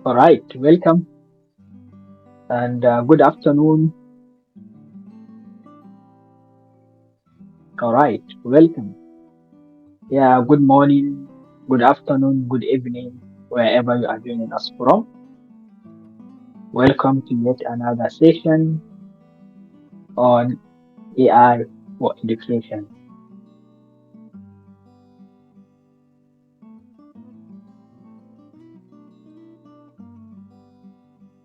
All right, welcome and good afternoon. All right, welcome. Yeah, good morning, good afternoon, good evening, wherever you are joining us from. Welcome to yet another session on AI for education.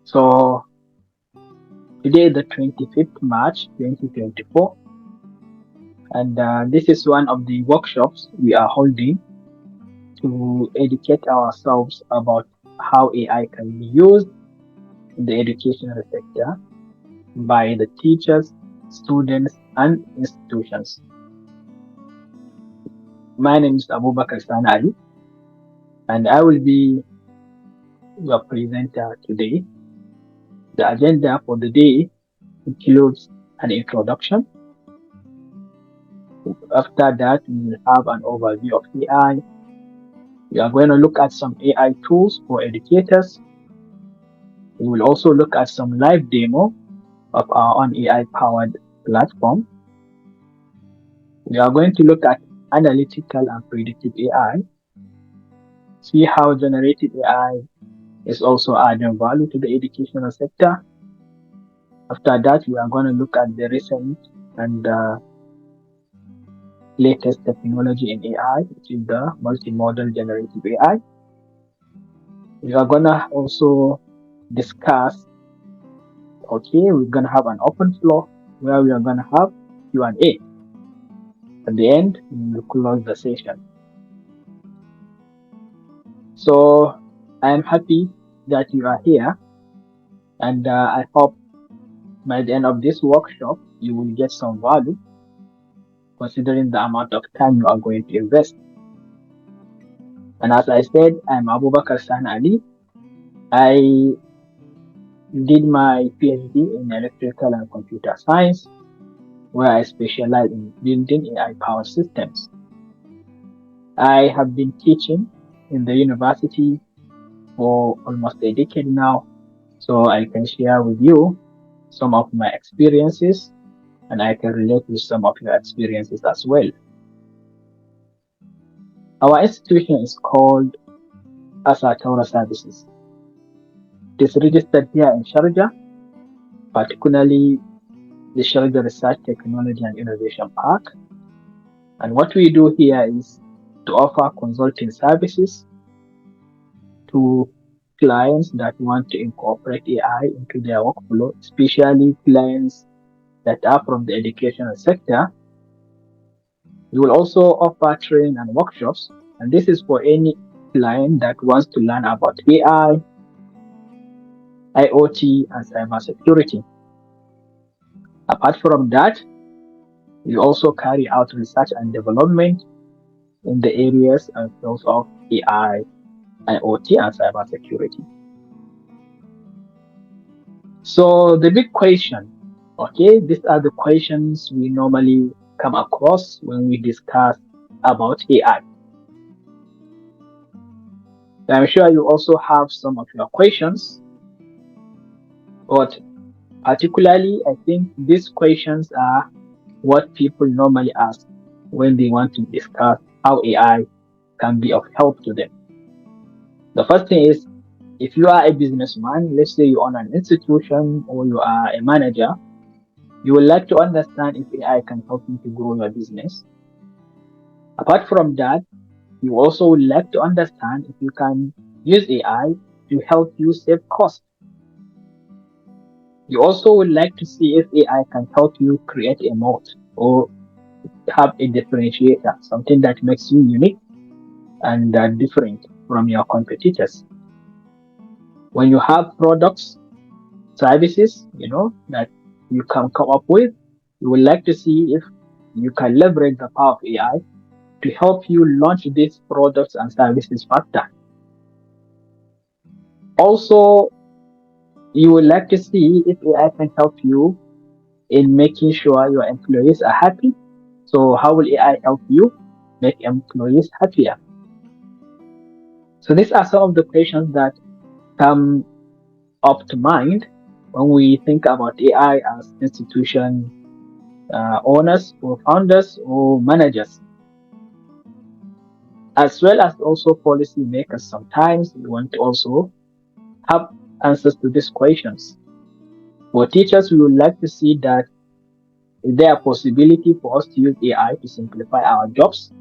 So today, the 25th March 2024, and this is one of the workshops we are holding to educate ourselves about how AI can be used in the educational sector by the teachers, students, and institutions. My name is Abubakar Sanali, and I will be your presenter today. The agenda for the day includes an introduction. After that, we will have an overview of AI. We are going to look at some AI tools for educators. We will also look at some live demo of our own AI powered platform. We are going to look at analytical and predictive AI, see how generative AI is also adding value to the educational sector. After that, we are going to look at the recent and latest technology in AI, which is the multimodal generative AI. We are going to also discuss, okay, we're going to have an open floor where we are going to have Q&A. At the end, we will close the session. So I am happy that you are here, and I hope by the end of this workshop, you will get some value considering the amount of time you are going to invest. And as I said, I'm Abubakar San Ali. I did my PhD in electrical and computer science, where I specialize in building AI powered systems. I have been teaching in the university for almost a decade now, so I can share with you some of my experiences and I can relate with some of your experiences as well. Our institution is called Asataura Services. It is registered here in Sharjah, particularly the Sharjah Research Technology and Innovation Park. And what we do here is to offer consulting services to clients that want to incorporate AI into their workflow, especially clients that are from the educational sector. We will also offer training and workshops, and this is for any client that wants to learn about AI, IoT, and cybersecurity. Apart from that, we also carry out research and development in the areas and fields of AI, IoT, and cybersecurity. So the big question, okay, these are the questions we normally come across when we discuss about AI. I'm sure you also have some of your questions, but particularly, I think these questions are what people normally ask when they want to discuss how AI can be of help to them. The first thing is, if you are a businessman, let's say you own an institution or you are a manager, you would like to understand if AI can help you to grow your business. Apart from that, you also would like to understand if you can use AI to help you save costs. You also would like to see if AI can help you create a moat or have a differentiator, something that makes you unique and different from your competitors. When you have products, services, that you can come up with, you would like to see if you can leverage the power of AI to help you launch these products and services faster. Also, you would like to see if AI can help you in making sure your employees are happy. So, how will AI help you make employees happier? So, these are some of the questions that come up to mind when we think about AI as institution owners or founders or managers, as well as also policy makers. Sometimes we want to also have answers to these questions. For teachers, we would like to see that is there a possibility for us to use AI to simplify our jobs?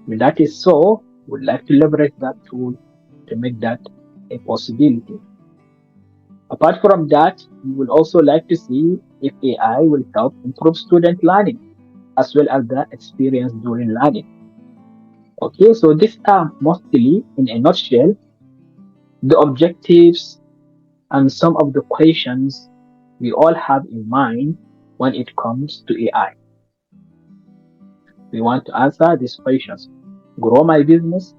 If that is so, we would like to leverage that tool to make that a possibility. Apart from that, we would also like to see if AI will help improve student learning as well as the experience during learning. Okay, so these are mostly, in a nutshell, the objectives and some of the questions we all have in mind when it comes to AI. We want to answer these questions: grow my business,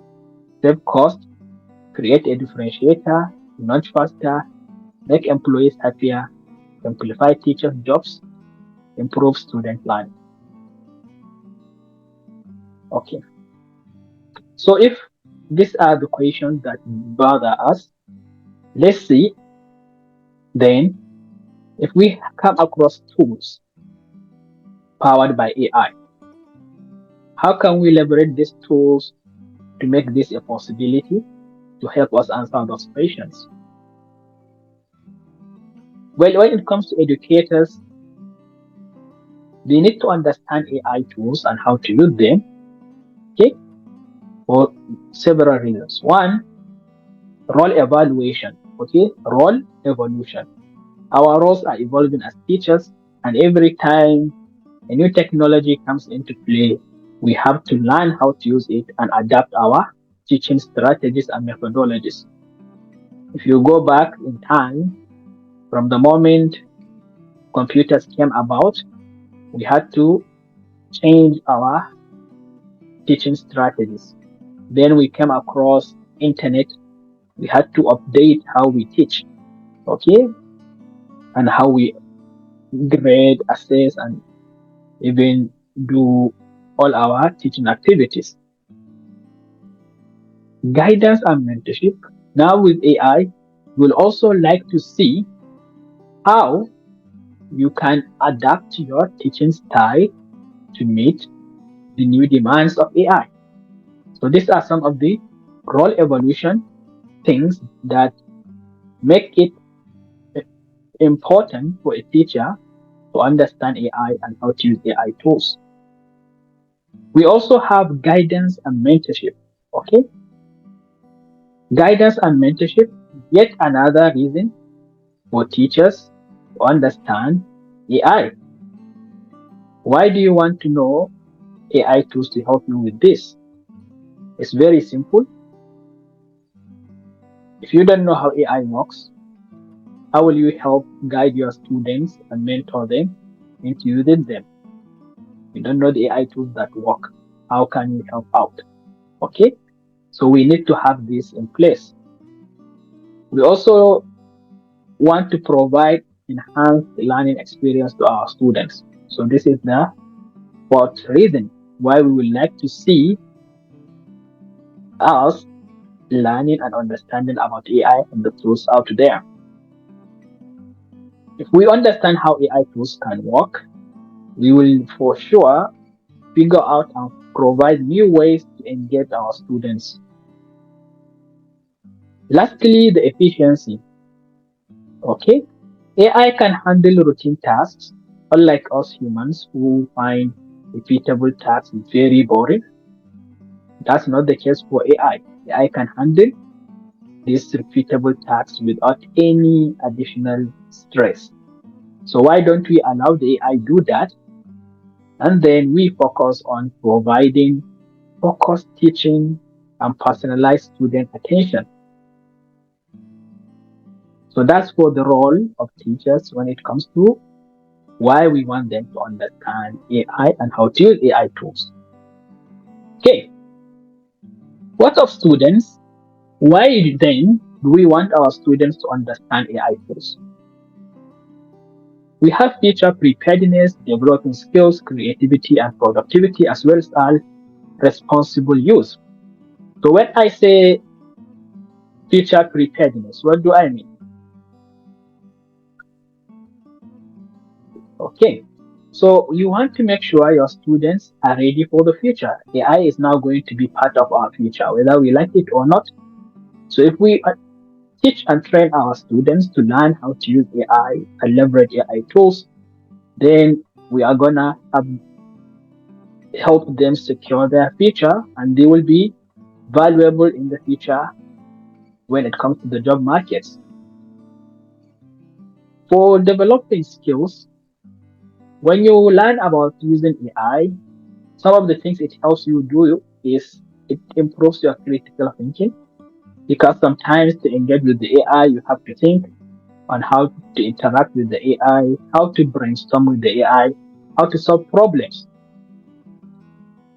save cost, create a differentiator, launch faster, make employees happier, simplify teachers' jobs, improve student learning. Okay, so if these are the questions that bother us, let's see then if we come across tools powered by AI, how can we leverage these tools to make this a possibility to help us answer those questions? Well, when it comes to educators, they need to understand AI tools and how to use them, okay, for several reasons. One, role evaluation, okay, role evolution. Our roles are evolving as teachers, and every time a new technology comes into play, we have to learn how to use it and adapt our teaching strategies and methodologies. If you go back in time, from the moment computers came about, we had to change our teaching strategies. Then we came across internet. We had to update how we teach, okay, and how we grade, assess, and even do all our teaching activities. Guidance and mentorship. Now with AI, we'll also like to see how you can adapt your teaching style to meet the new demands of AI. So these are some of the role evolution things that make it important for a teacher to understand AI and how to use AI tools. We also have guidance and mentorship. Okay, guidance and mentorship, yet another reason for teachers to understand AI. Why do you want to know AI tools to help you with this? It's very simple. If you don't know how AI works, how will you help guide your students and mentor them into using them? You don't know the AI tools that work. How can you help out? Okay, so we need to have this in place. We also want to provide enhanced learning experience to our students. So this is the fourth reason why we would like to see us learning and understanding about AI and the tools out there. If we understand how AI tools can work, we will for sure figure out and provide new ways to engage our students. Lastly, the efficiency. Okay, AI can handle routine tasks, unlike us humans who find repeatable tasks very boring. That's not the case for AI. AI can handle these repeatable tasks without any additional stress. So why don't we allow the AI do that? And then we focus on providing focused teaching and personalized student attention. So that's for the role of teachers when it comes to why we want them to understand AI and how to use AI tools. Okay, what of students? Why then do we want our students to understand AI tools? We have future preparedness, developing skills, creativity, and productivity, as well as responsible use. So when I say Future preparedness. What do I mean? Okay. So you want to make sure your students are ready for the future. AI is now going to be part of our future, whether we like it or not. So if we teach and train our students to learn how to use AI and leverage AI tools, then we are gonna help them secure their future, and they will be valuable in the future when it comes to the job markets. For developing skills, when you learn about using AI, some of the things it helps you do is it improves your critical thinking, because sometimes to engage with the AI, you have to think on how to interact with the AI, how to brainstorm with the AI, how to solve problems.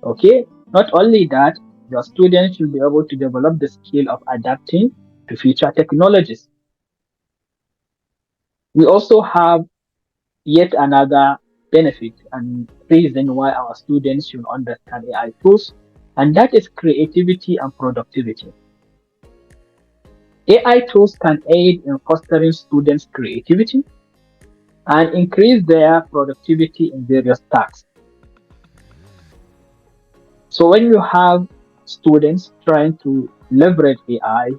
Okay, not only that, your students should be able to develop the skill of adapting to future technologies. We also have yet another benefit and reason why our students should understand AI tools, and that is creativity and productivity. AI tools can aid in fostering students' creativity and increase their productivity in various tasks. So when you have students trying to leverage AI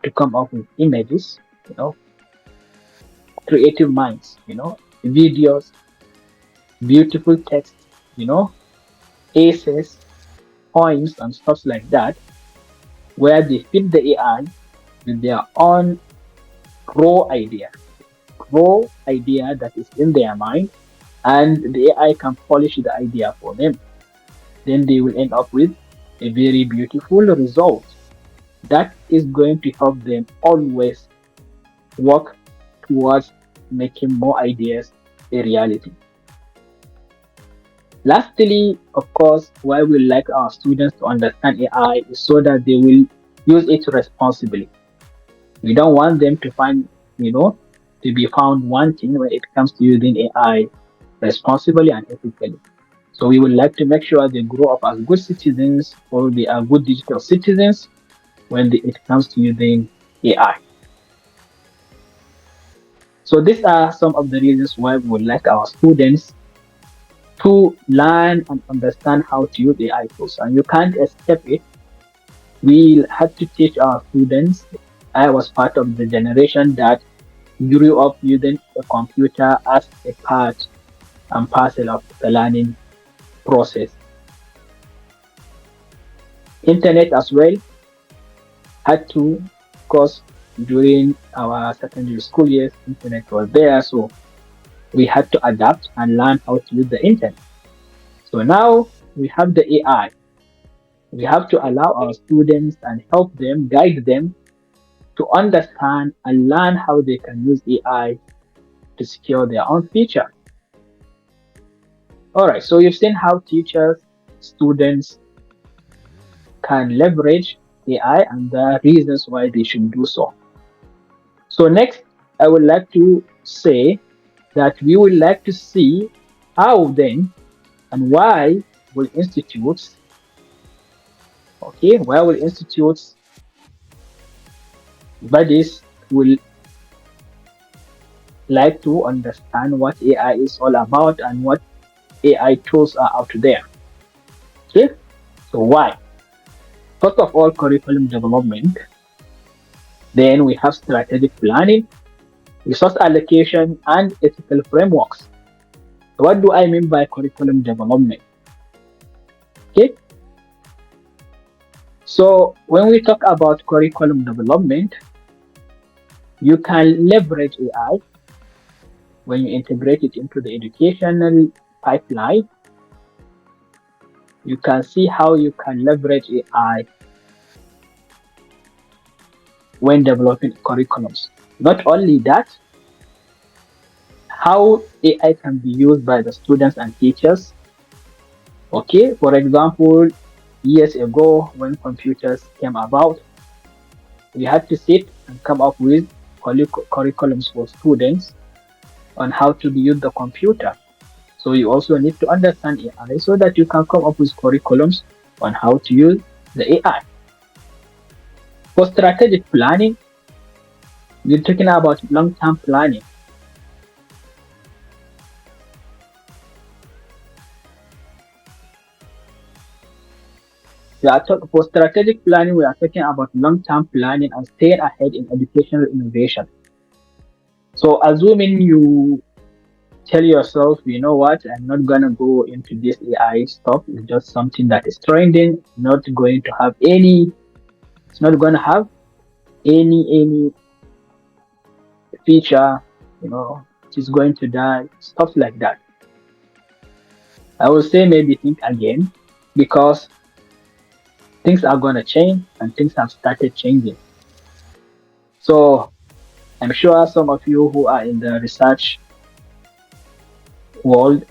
to come up with images, you know, creative minds, videos, beautiful text, essays, poems, and stuff like that, where they feed the AI with their own raw idea, raw idea that is in their mind, and the AI can polish the idea for them. Then they will end up with a very beautiful result that is going to help them always work towards making more ideas a reality. Lastly, of course, why we like our students to understand AI is so that they will use it responsibly. We don't want them to to be found wanting when it comes to using AI responsibly and ethically. So we would like to make sure they grow up as good citizens, or they are good digital citizens when it comes to using AI. So these are some of the reasons why we would like our students to learn and understand how to use AI tools. And you can't escape it. We had to teach our students. I was part of the generation that grew up using a computer as a part and parcel of the learning process. Internet as well had to, of course, during our secondary school years, internet was there. So we had to adapt and learn how to use the internet. So now we have the AI. We have to allow our students and help them, guide them to understand and learn how they can use AI to secure their own future. All right, so you've seen how teachers, students can leverage AI and the reasons why they should do so. So next, I would like to say that we would like to see how then and why will institutes, why will institutes, bodies will like to understand what AI is all about and what AI tools are out there. Okay, so why? First of all, curriculum development. Then we have strategic planning, resource allocation, and ethical frameworks. So what do I mean by curriculum development? Okay, so when we talk about curriculum development, you can leverage AI when you integrate it into the educational pipeline. You can see how you can leverage AI when developing curriculums. Not only that, how AI can be used by the students and teachers. Okay, for example, years ago when computers came about, we had to sit and come up with curriculums for students on how to use the computer. So you also need to understand AI so that you can come up with curriculums on how to use the AI. For strategic planning, we're talking about long-term planning. For strategic planning, we are talking about long-term planning and staying ahead in educational innovation. So assuming you tell yourself, you know what, I'm not gonna go into this AI stuff. It's just something that is trending, not going to have any, it's not gonna have any feature, it is going to die, stuff like that. I would say maybe think again because things are gonna change and things have started changing. So I'm sure some of you who are in the research world,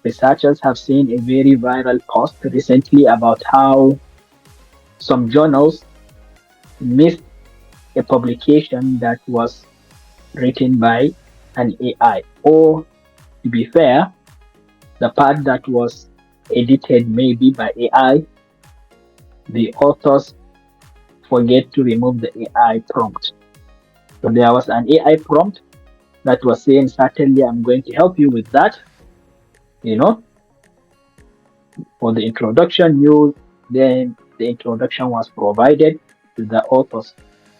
researchers have seen a very viral post recently about how some journals missed a publication that was written by an AI. Or to be fair, the part that was edited maybe by AI, the authors forget to remove the AI prompt. So there was an AI prompt that was saying, certainly I'm going to help you with that. You know, for the introduction, then the introduction was provided to the authors,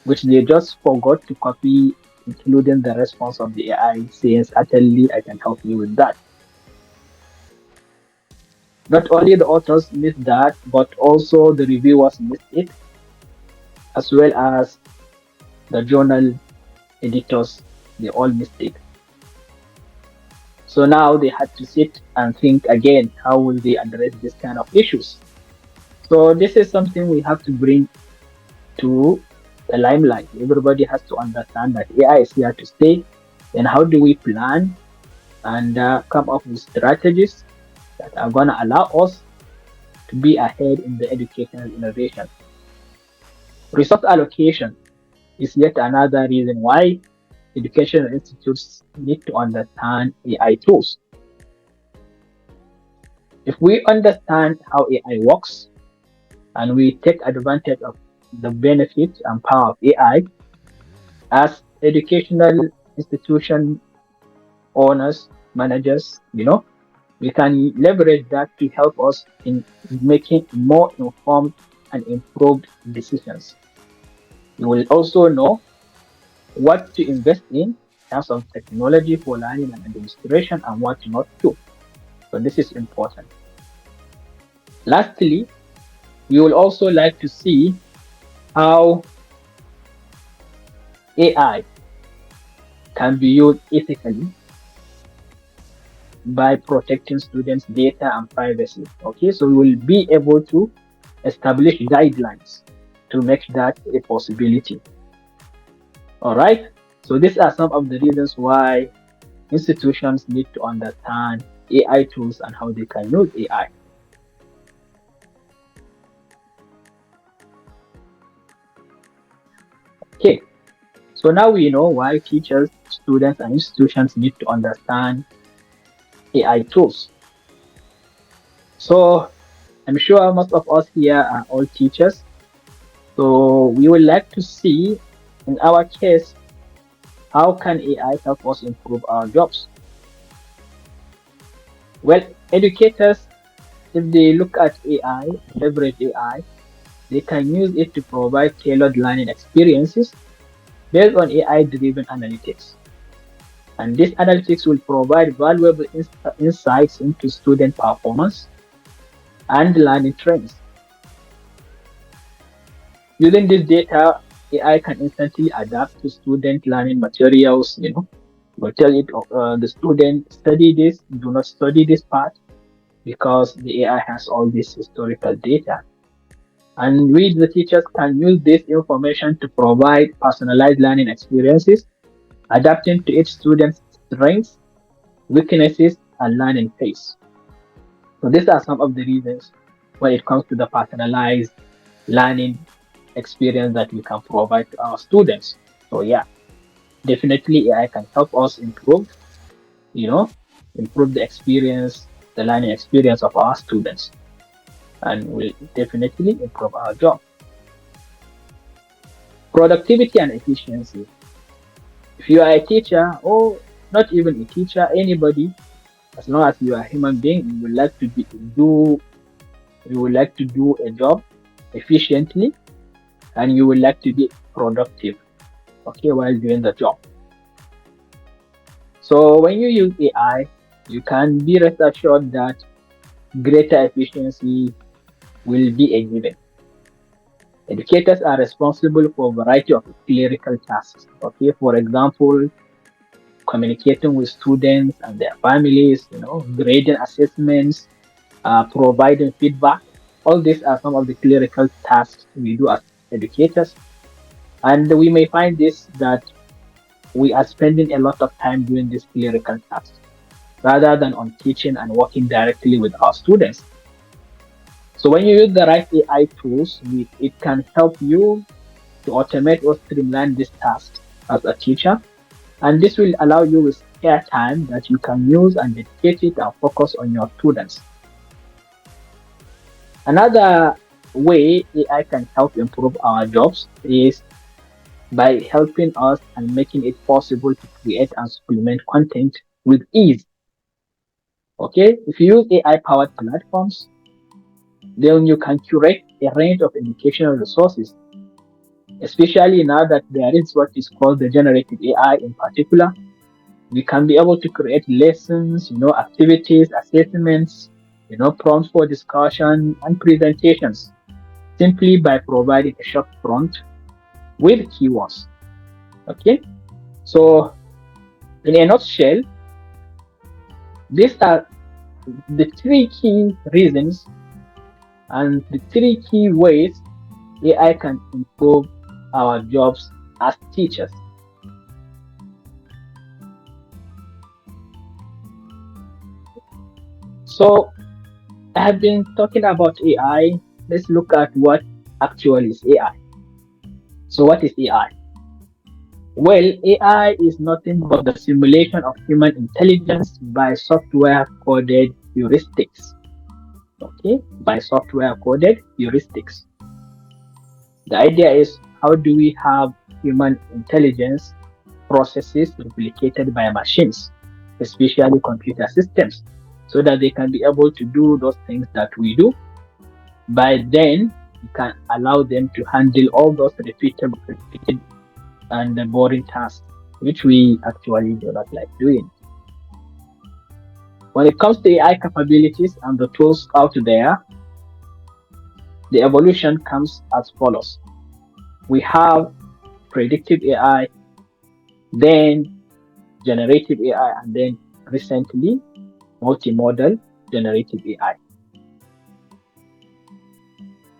which they just forgot to copy, including the response of the AI saying, certainly I can help you with that. Not only the authors missed that, but also the reviewers missed it, as well as the journal editors, they all missed it. So now they had to sit and think again, how will they address this kind of issues? So this is something we have to bring to the limelight. Everybody has to understand that AI is here to stay. Then how do we plan and come up with strategies that are going to allow us to be ahead in the educational innovation? Resource allocation is yet another reason why educational institutes need to understand AI tools. If we understand how AI works and we take advantage of the benefits and power of AI as educational institution owners, managers, we can leverage that to help us in making more informed and improved decisions. You will also know what to invest in terms of technology for learning and administration and what not to. So this is important. Lastly, we will also like to see how AI can be used ethically by protecting students' data and privacy. Okay, so we will be able to establish guidelines to make that a possibility. All right, so these are some of the reasons why institutions need to understand AI tools and how they can use AI. Okay, so now we know why teachers, students, and institutions need to understand AI tools. So I'm sure most of us here are all teachers. So we would like to see, in our case, how can AI help us improve our jobs? Well, educators, if they look at AI, leverage AI, they can use it to provide tailored learning experiences based on AI-driven analytics. And this analytics will provide valuable insights into student performance and learning trends. Using this data, AI can instantly adapt to student learning materials, will tell it, the student study this, do not study this part, because the AI has all this historical data. And we, the teachers, can use this information to provide personalized learning experiences, adapting to each student's strengths, weaknesses, and learning pace. So these are some of the reasons when it comes to the personalized learning experience that we can provide to our students. So yeah, definitely AI can help us improve, you know, improve the experience, the learning experience of our students, and will definitely improve our job. Productivity and efficiency. If you are a teacher, or not even a teacher, anybody, as long as you are a human being, you would like to do a job efficiently, and you would like to be productive, okay, while doing the job. So when you use AI, you can be rest assured that greater efficiency will be a given. Educators are responsible for a variety of clerical tasks. Okay, for example, communicating with students and their families, grading assessments, providing feedback. All these are some of the clerical tasks we do as educators. And we may find this that we are spending a lot of time doing these clerical tasks rather than on teaching and working directly with our students. So when you use the right AI tools, it can help you to automate or streamline these tasks as a teacher. And this will allow you with spare time that you can use and dedicate it and focus on your students. Another way AI can help improve our jobs is by helping us and making it possible to create and supplement content with ease. Okay, if you use AI powered platforms, then you can curate a range of educational resources, especially now that there is what is called the generative AI in particular. We can be able to create lessons, activities, assessments, prompts for discussion and presentations simply by providing a short prompt with keywords. Okay, so in a nutshell, these are the three key reasons and the three key ways AI can improve our jobs as teachers. So I have been talking about AI. Let's look at what actually is AI. So what is AI? Well, AI is nothing but the simulation of human intelligence by software coded heuristics. Okay, by software coded heuristics. The idea is, how do we have human intelligence processes replicated by machines, especially computer systems, so that they can be able to do those things that we do. By then, you can allow them to handle all those repeated and boring tasks, which we actually do not like doing. When it comes to AI capabilities and the tools out there, the evolution comes as follows. We have predictive AI, then generative AI, and then recently multimodal generative AI.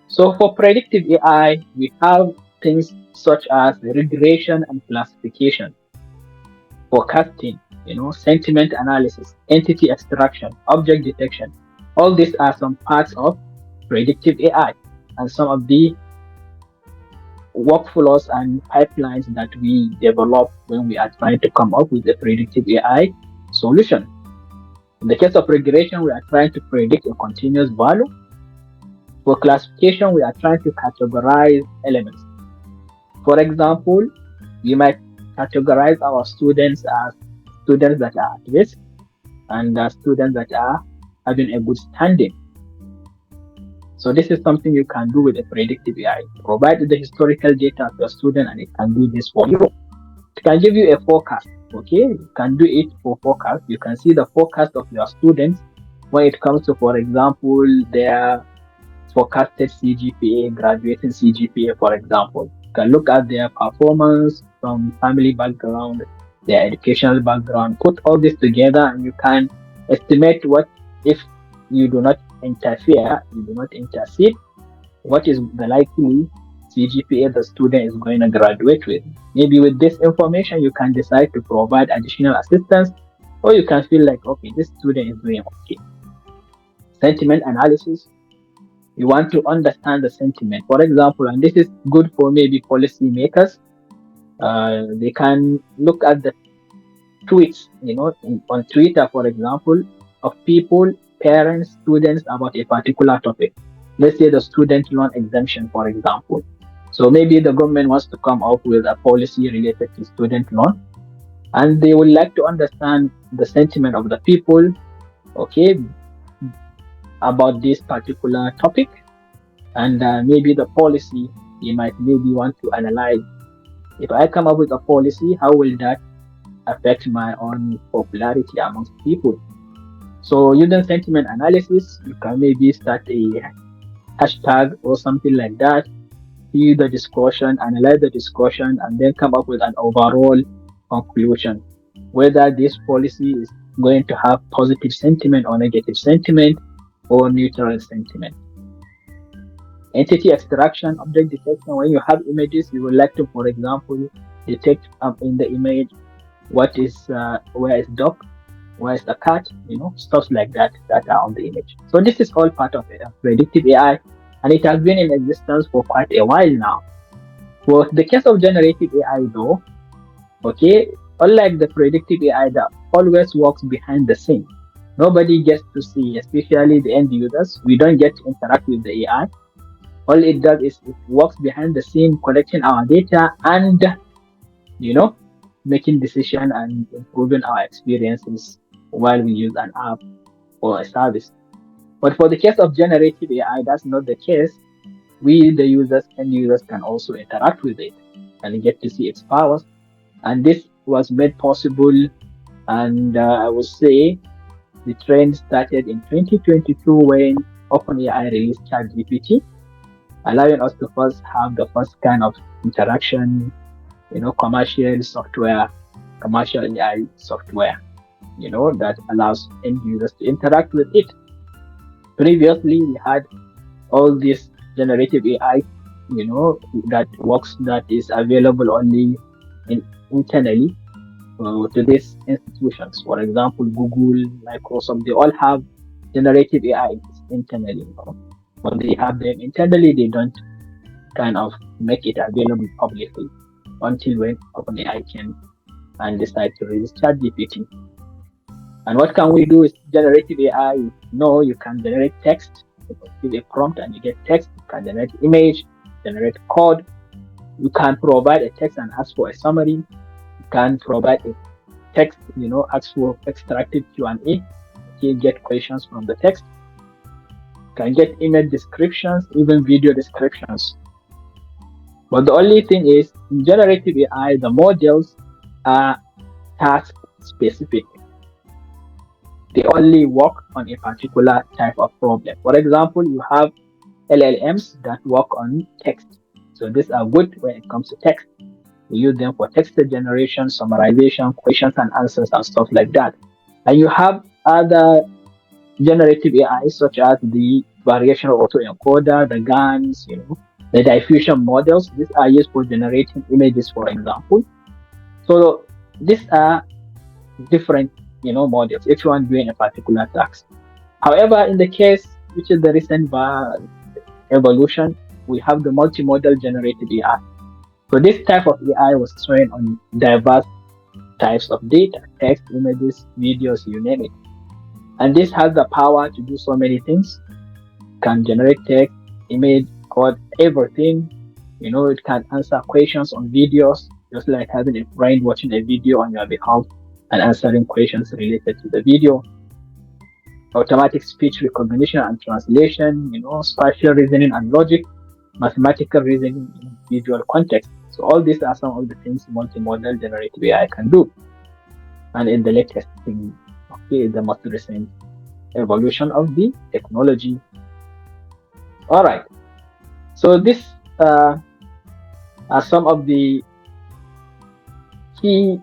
So for predictive AI, we have things such as regression and classification, forecasting, sentiment analysis, entity extraction, object detection. All these are some parts of predictive AI and some of the workflows and pipelines that we develop when we are trying to come up with a predictive AI solution. In the case of regression, we are trying to predict a continuous value. For classification, we are trying to categorize elements. For example, we might categorize our students as students that are at risk and students that are having a good standing. So this is something you can do with a predictive AI. Provide the historical data of your student and it can do this for you. It can give you a forecast. Okay, you can do it for forecast. You can see the forecast of your students when it comes to, for example, their forecasted CGPA, graduating CGPA, for example. You can look at their performance from family background, their educational background, put all this together, and you can estimate what, if you do not interfere, you do not intercede, what is the likely CGPA the student is going to graduate with. Maybe with this information, you can decide to provide additional assistance, or you can feel like, okay, this student is doing okay. Sentiment analysis. You want to understand the sentiment. For example, and this is good for maybe policy makers, they can look at the tweets, on Twitter, for example, of people, parents, students about a particular topic. Let's say the student loan exemption, for example. So maybe the government wants to come up with a policy related to student loan, and they would like to understand the sentiment of the people, okay, about this particular topic, and maybe the policy they might maybe want to analyze. If I come up with a policy, how will that affect my own popularity amongst people? So using sentiment analysis, you can maybe start a hashtag or something like that, see the discussion, analyze the discussion, and then come up with an overall conclusion. Whether this policy is going to have positive sentiment or negative sentiment or neutral sentiment. Entity extraction, object detection. When you have images, you would like to, for example, detect in the image where is dog, where is the cat, stuff like that that are on the image. So this is all part of predictive AI, and it has been in existence for quite a while now. For the case of generative AI, though, okay, unlike the predictive AI that always works behind the scene, nobody gets to see, especially the end users. We don't get to interact with the AI. All it does is it works behind the scene, collecting our data and you know making decision and improving our experiences while we use an app or a service. But for the case of generative AI, that's not the case. We, the users and users, can also interact with it and get to see its powers. And this was made possible, and I would say the trend started in 2022 when OpenAI released ChatGPT, allowing us to first have the first kind of interaction, commercial software, commercial AI software, that allows end users to interact with it. Previously, we had all this generative AI, that is available only internally to these institutions. For example, Google, Microsoft, they all have generative AI internally. When they have them internally, they don't kind of make it available publicly until when OpenAI can and decide to release ChatGPT. And what can we do with generative AI? You can generate text. You can give a prompt and you get text. You can generate image, generate code. You can provide a text and ask for a summary. You can provide a text, ask for extracted Q&A. You get questions from the text. You can get image descriptions, even video descriptions. But the only thing is, in generative AI, the models are task specific. They only work on a particular type of problem. For example, you have LLMs that work on text. So these are good when it comes to text. We use them for text generation, summarization, questions and answers, and stuff like that. And you have other generative AI, such as the variational autoencoder, the GANs, the diffusion models. These are used for generating images, for example. So these are different, models, each one doing a particular task. However, in the case, which is the recent evolution, we have the multimodal generative AI. So this type of AI was trained on diverse types of data, text, images, videos, you name it. And this has the power to do so many things. It can generate text, image, code, everything. It can answer questions on videos, just like having a friend watching a video on your behalf and answering questions related to the video. Automatic speech recognition and translation, spatial reasoning and logic, mathematical reasoning in visual context. So all these are some of the things multimodal generative AI can do. And in the latest thing, the most recent evolution of the technology. All right. So this are some of the key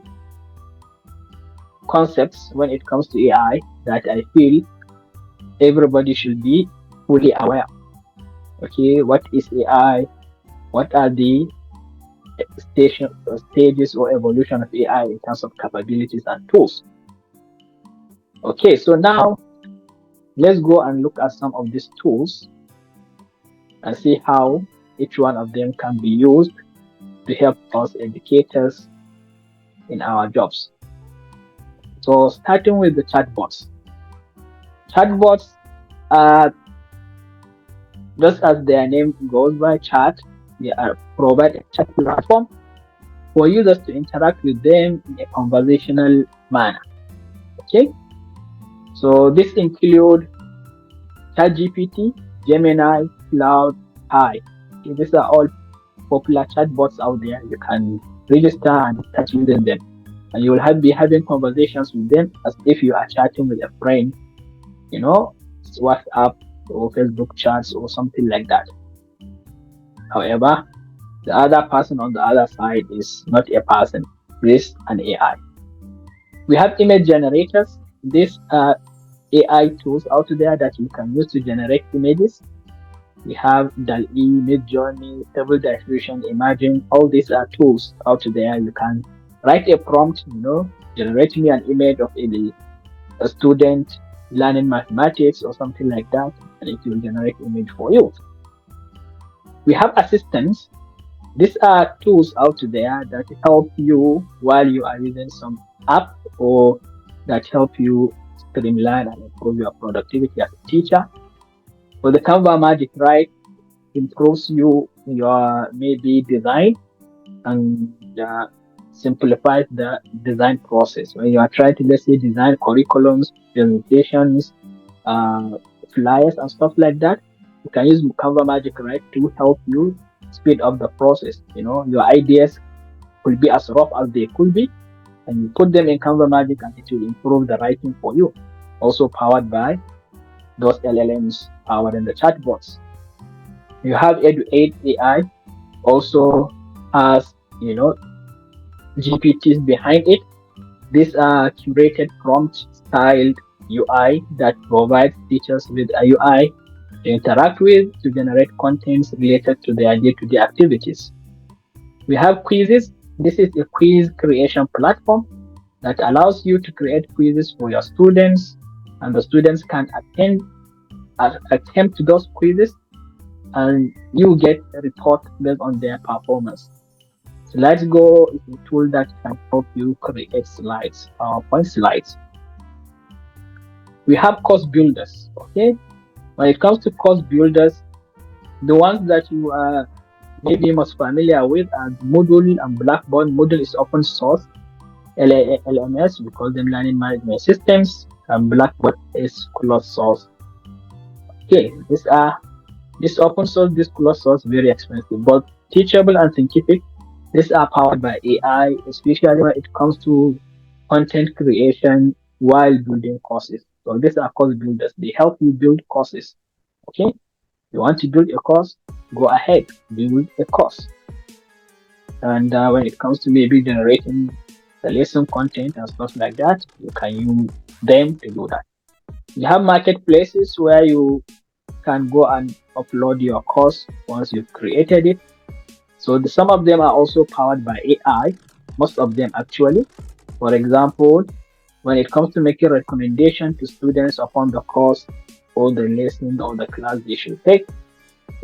concepts when it comes to AI that I feel everybody should be fully aware. Okay, what is AI? What are the stages or evolution of AI in terms of capabilities and tools? Okay, so now let's go and look at some of these tools and see how each one of them can be used to help us educators in our jobs. So starting with the chatbots. Chatbots are, just as their name goes by, chat, They are provide a chat platform for users to interact with them in a conversational manner. Okay, so this include ChatGPT, Gemini, Cloud, Hi. Okay, these are all popular chatbots out there. You can register and start using them, and you will be having conversations with them as if you are chatting with a friend. You know, WhatsApp or Facebook chats or something like that. However, the other person on the other side is not a person, it is an AI. We have image generators. These are AI tools out there that you can use to generate images. We have DAL-E, Midjourney, Stable Diffusion, Imagine. All these are tools out there. You can write a prompt, generate me an image of a student learning mathematics or something like that, and it will generate image for you. We have assistants. These are tools out there that help you while you are using some app or that help you streamline and improve your productivity as a teacher. For the Canva Magic, right, improves your maybe design and simplifies the design process. When you are trying to, let's say, design curriculums, presentations, uh, flyers, and stuff like that, you can use Canva Magic, right, to help you speed up the process. Your ideas could be as rough as they could be, and you put them in Canva Magic, and it will improve the writing for you. Also powered by those LLMs powered in the chatbots. You have Edu8 AI, also has GPTs behind it. These are curated prompt styled UI that provides teachers with a UI to interact with to generate contents related to their day-to-day activities. We have quizzes. This is a quiz creation platform that allows you to create quizzes for your students, and the students can attempt those quizzes, and you get a report based on their performance. SlideGo is a tool that can help you create slides, PowerPoint slides. We have course builders. Okay, when it comes to course builders, the ones that you are maybe most familiar with are Moodle and Blackboard. Moodle is open source. LMS, we call them learning management systems, and Blackboard is closed source. Okay, this open source, this closed source, very expensive, but teachable and scientific. These are powered by AI, especially when it comes to content creation while building courses. So these are course builders. They help you build courses. Okay, you want to build a course, go ahead, build a course. And when it comes to maybe generating the lesson content and stuff like that, you can use them to do that. You have marketplaces where you can go and upload your course once you've created it. So some of them are also powered by AI, most of them actually. For example, when it comes to making recommendation to students upon the course or the lesson or the class they should take,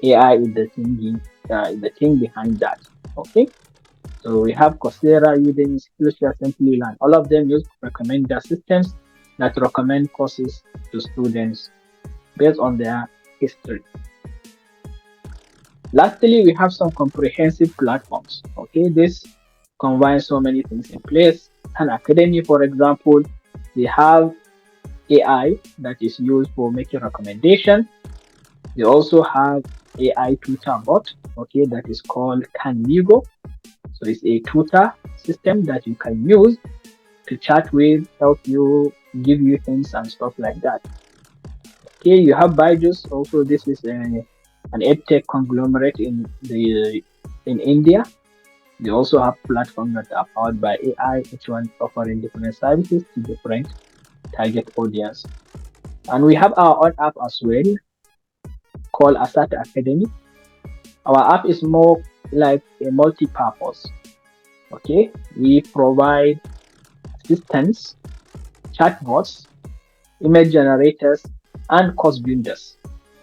AI is the thing behind that. Okay. So we have Coursera, Udemy, Skillshare, Simply Learn. All of them use recommender systems that recommend courses to students based on their history. Lastly, we have some comprehensive platforms. Okay, this combines so many things in place. An academy, for example, they have AI that is used for making recommendation. They also have AI tutor bot, okay, that is called Canmigo. So it's a tutor system that you can use to chat with, help you, give you hints and stuff like that. Okay, you have Byju's. Also, this is an edtech conglomerate in India. They also have platforms that are powered by AI, each one offering different services to different target audience. And we have our own app as well, called Asat Academy. Our app is more like a multi-purpose. Okay, we provide assistants, chatbots, image generators, and course builders.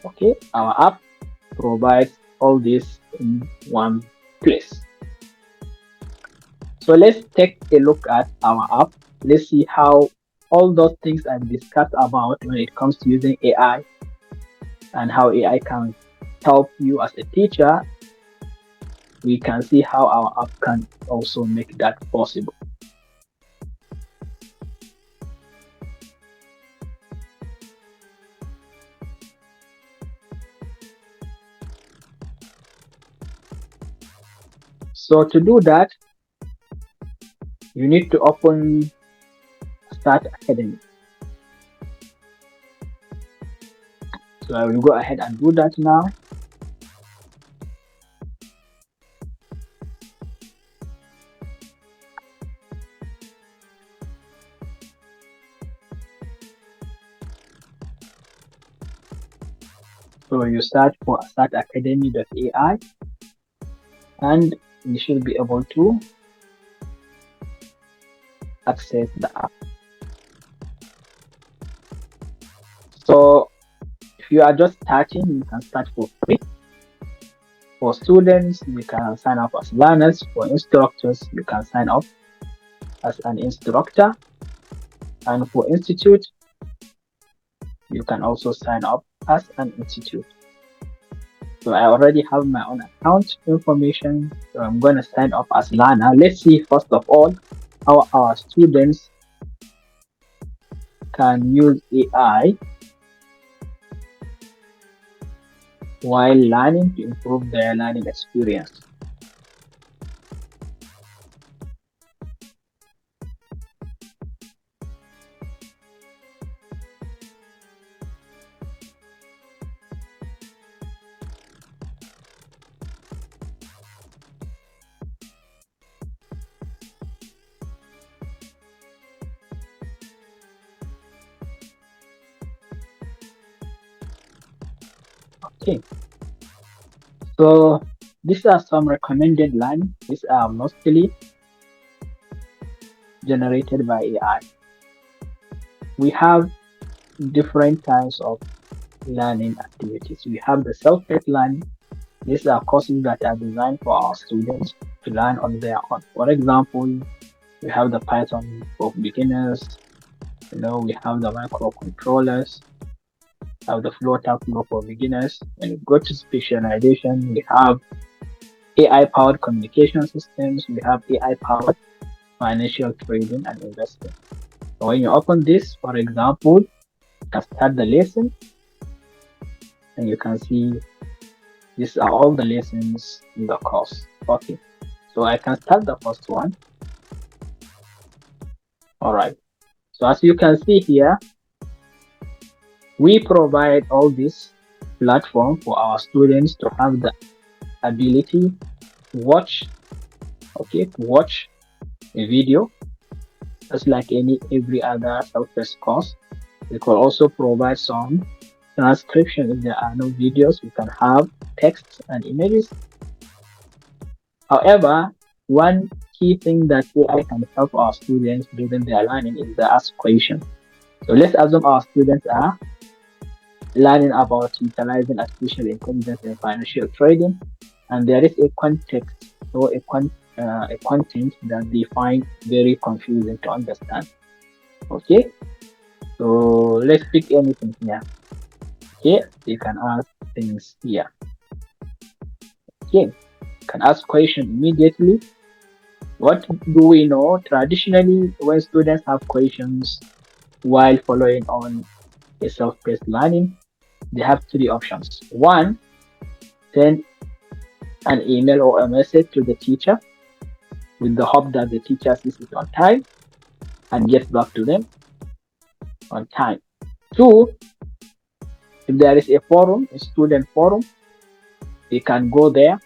Okay, our app provides all this in one place. So let's take a look at our app. Let's see how all those things I've discussed about when it comes to using AI and how AI can help you as a teacher we can see how our app can also make that possible. So to do that, you need to open Start Academy. So I will go ahead and do that now. So you search for startacademy.ai and you should be able to access the app. So if you are just starting, you can start for free. For students, you can sign up as learners. For instructors, you can sign up as an instructor. And for institute, you can also sign up as an institute. So I already have my own account information. So I'm going to sign up as learner. Let's see first of all how our students can use AI while learning to improve their learning experience. Okay, so these are some recommended learning. These are mostly generated by AI. We have different kinds of learning activities. We have the self-paced learning. These are courses that are designed for our students to learn on their own. For example, we have the Python for beginners. We have the microcontrollers, have the flow for beginners. When you go to specialization, we have AI-powered communication systems. We have AI-powered financial trading and investing. So when you open this, for example, you can start the lesson, and you can see these are all the lessons in the course. Okay, so I can start the first one. All right. So as you can see here, we provide all this platform for our students to have the ability to watch a video just like every other self-paced course. We could also provide some transcription if there are no videos. We can have text and images. However, one key thing that AI can help our students during their learning is the ask question. So let's assume our students are learning about utilizing artificial intelligence in financial trading, and there is a context or a content that they find very confusing to understand. Okay, so let's pick anything here. Okay, you can ask things here. Okay, you can ask question immediately. What do we know? Traditionally, when students have questions while following on a self-paced learning, they have three options. One, send an email or a message to the teacher with the hope that the teacher sees it on time and gets back to them on time. Two, if there is a forum, a student forum, they can go there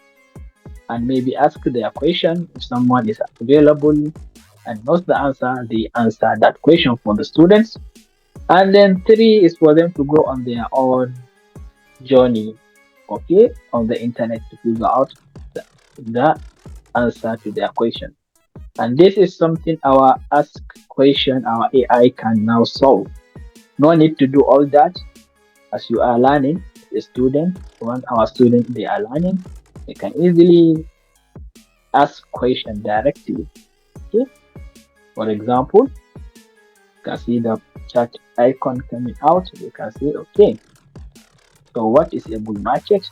and maybe ask their question. If someone is available and knows the answer, they answer that question for the students. And then three is for them to go on their own journey, okay, on the internet to figure out the answer to their question. And this is something our ask question, our AI can now solve. No need to do all that. As you are learning, a student, when our students they are learning, they can easily ask question directly. Okay. For example, you can see the chat icon coming out. You can see, okay, so what is a bull market?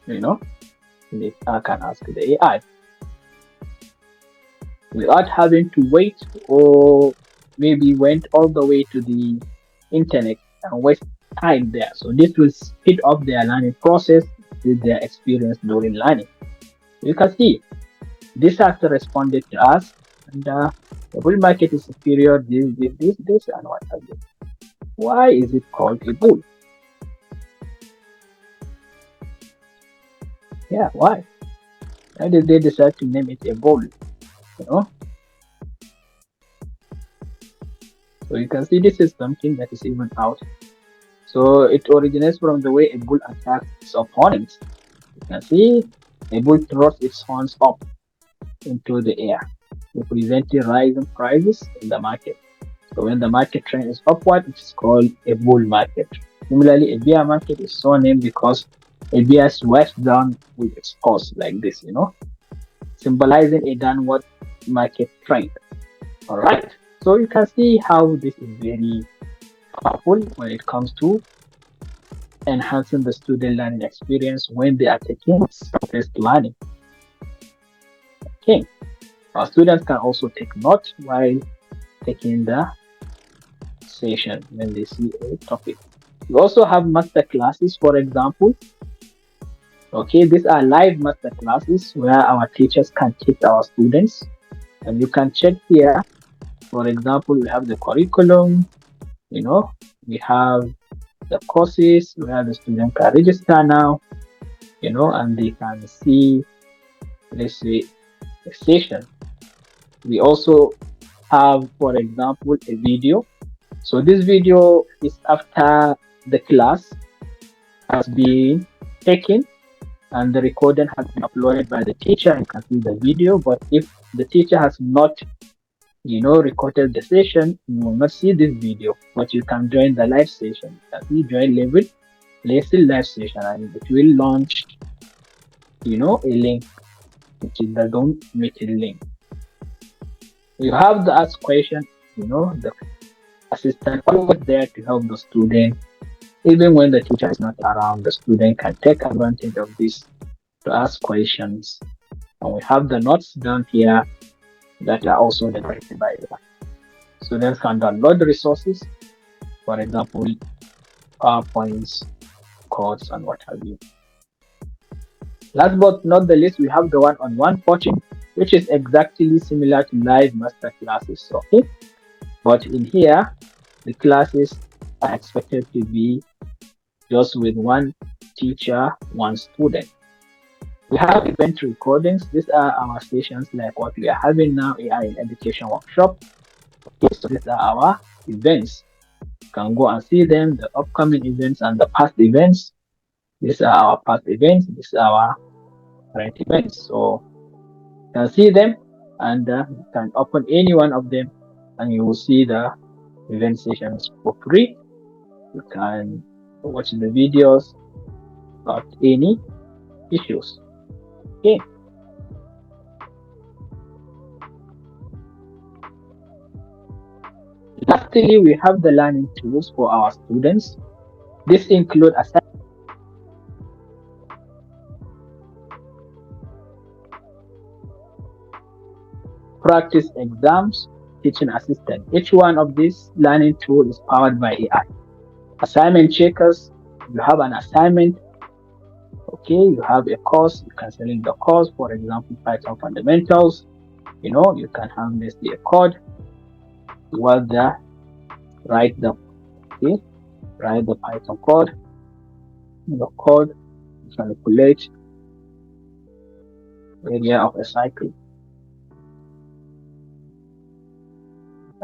you know, I can ask the AI without having to wait or maybe went all the way to the internet and waste time there. So this will speed up their learning process with their experience during learning. You can see this has responded to us, and the bull market is superior. This, and what have you. Why is it called a bull? Yeah, why? Why did they decide to name it a bull? You know, so you can see this is something that is even out. So it originates from the way a bull attacks its opponents. You can see a bull throws its horns up into the air, representing rising prices in the market. So when the market trend is upward, it is called a bull market. Similarly, a bear market is so named because a bear swipes down with its paws like this, symbolizing a downward market trend. All right. So you can see how this is very powerful when it comes to enhancing the student learning experience when they are taking self-paced learning. Okay. Our students can also take notes while taking the session when they see a topic. We also have master classes, for example. Okay, these are live master classes where our teachers can teach our students, and you can check here. For example, we have the curriculum, we have the courses where the student can register now, and they can see, let's say, a session. We also have, for example, a video. So this video is after the class has been taken and the recording has been uploaded by the teacher. You can see the video, but if the teacher has not recorded the session, you will not see this video, but you can join the live session. You can see join level lesson live session, and it will launch a link, which is the Zoom meeting link. You have the ask question, the assistant always there to help the student. Even when the teacher is not around, the student can take advantage of this to ask questions. And we have the notes down here that are also generated by AI. Students can download the resources, for example, PowerPoints, codes, and what have you. Last but not the least, we have the one-on-one coaching, which is exactly similar to live master classes. Okay, but in here, the classes are expected to be just with one teacher, one student. We have event recordings. These are our sessions like what we are having now, AI in Education Workshop. Okay, so these are our events. You can go and see them, the upcoming events and the past events. These are our past events. These are our current events. So you can see them, and you can open any one of them and you will see the event sessions for free. You can watch the videos without any issues. Okay. Lastly, we have the learning tools for our students. This include practice exams, teaching assistant. Each one of these learning tools is powered by AI. Assignment checkers, you have an assignment. Okay, you have a course, you can select the course, for example, Python fundamentals. You can have maybe a code. What the write the Python code. The code calculate area of a cycle.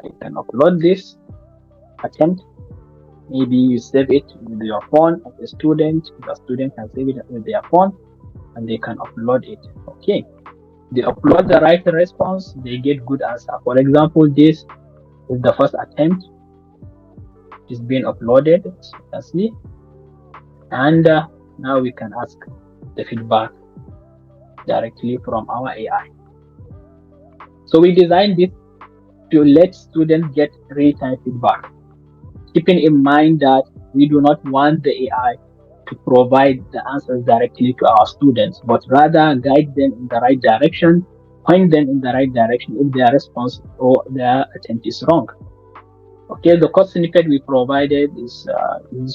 You can upload this attempt. Maybe you save it with your phone as a student. The student can save it with their phone and they can upload it. Okay. They upload the right response, they get good answer. For example, this is the first attempt. It's been uploaded, as you can see. And now we can ask the feedback directly from our AI. So we designed this to let students get real-time feedback, keeping in mind that we do not want the AI to provide the answers directly to our students, but rather guide them in the right direction, point them in the right direction if their response or their attempt is wrong. Okay, the course snippet we provided is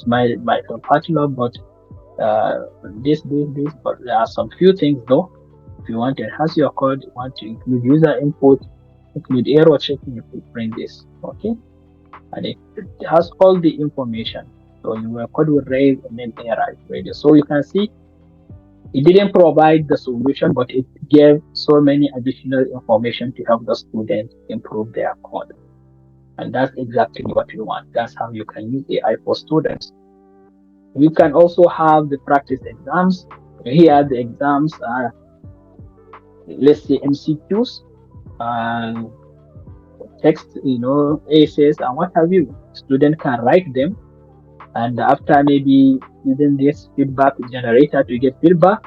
my particular, but this, but there are some few things though. If you want to enhance your code, you want to include user input, include error checking, you could print this. Okay, and it has all the information. So your code will raise and then error is ready. So you can see it didn't provide the solution, but it gave so many additional information to help the student improve their code. And that's exactly what we want. That's how you can use AI for students. You can also have the practice exams. Here, the exams are, let's say, MCQs, text, essays, and what have you. Student can write them, and after maybe using this feedback generator to get feedback,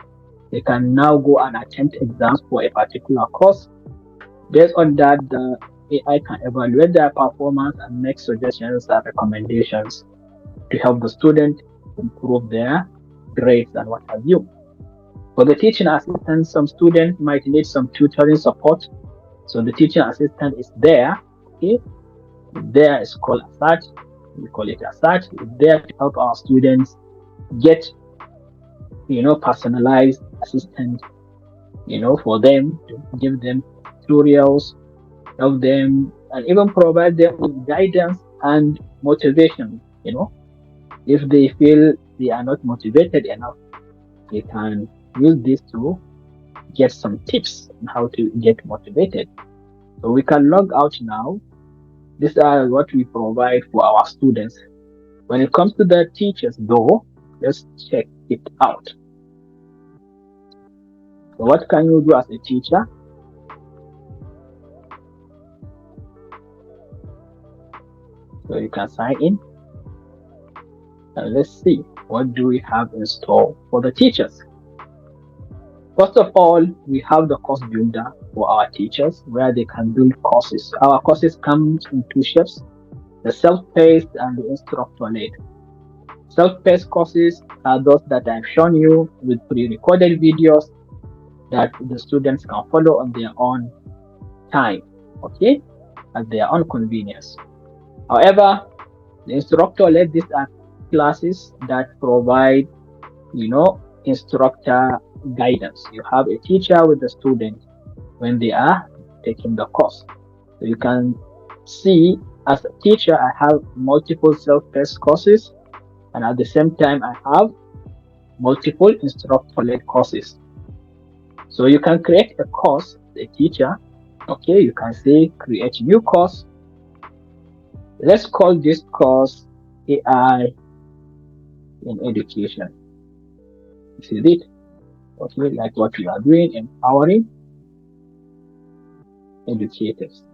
they can now go and attempt exams for a particular course. Based on that, the AI can evaluate their performance and make suggestions and recommendations to help the student improve their grades and what have you. For the teaching assistant, some students might need some tutoring support. So the teaching assistant is there. Okay, there is called ASAT. We call it ASAT. It's there to help our students get, personalized assistance, for them to give them tutorials, help them, and even provide them with guidance and motivation. If they feel they are not motivated enough, they can use this to get some tips on how to get motivated. So we can log out now. These are what we provide for our students. When it comes to the teachers, though, let's check it out. So what can you do as a teacher? So you can sign in. And let's see, what do we have in store for the teachers? First of all, we have the course builder for our teachers where they can build courses. Our courses come in two shapes, the self-paced and the instructor-led. Self-paced courses are those that I've shown you with pre-recorded videos that the students can follow on their own time, okay, at their own convenience. However, the instructor-led, these are classes that provide, instructor guidance. You have a teacher with the student when they are taking the course. So you can see as a teacher, I have multiple self-paced courses, and at the same time, I have multiple instructor-led courses. So you can create a course, a teacher. Okay, you can say create new course. Let's call this course AI in education. This is it. Okay, like what we are doing, empowering educators.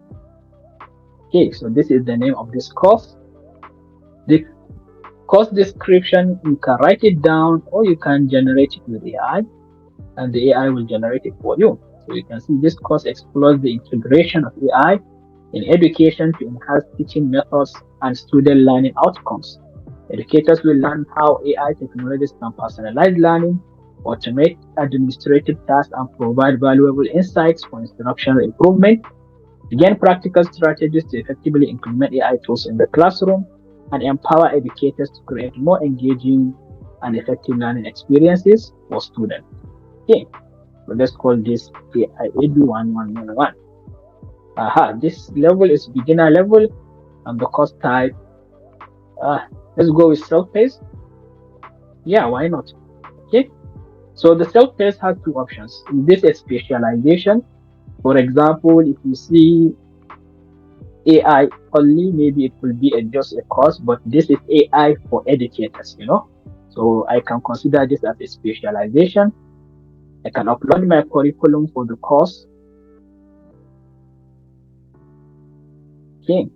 Okay, so this is the name of this course. The course description, you can write it down or you can generate it with AI, and the AI will generate it for you. So you can see this course explores the integration of AI in education to enhance teaching methods and student learning outcomes. Educators will learn how AI technologies can personalize learning, automate administrative tasks, and provide valuable insights for instructional improvement, gain practical strategies to effectively implement AI tools in the classroom, and empower educators to create more engaging and effective learning experiences for students. Okay, so let's call this AI Edu 1111. This level is beginner level, and the course type, let's go with self-paced. Yeah, why not? Okay, so the self-paced has two options. This is specialization. For example, if you see AI only, maybe it will be just a course, but this is AI for educators, So I can consider this as a specialization. I can upload my curriculum for the course. Okay.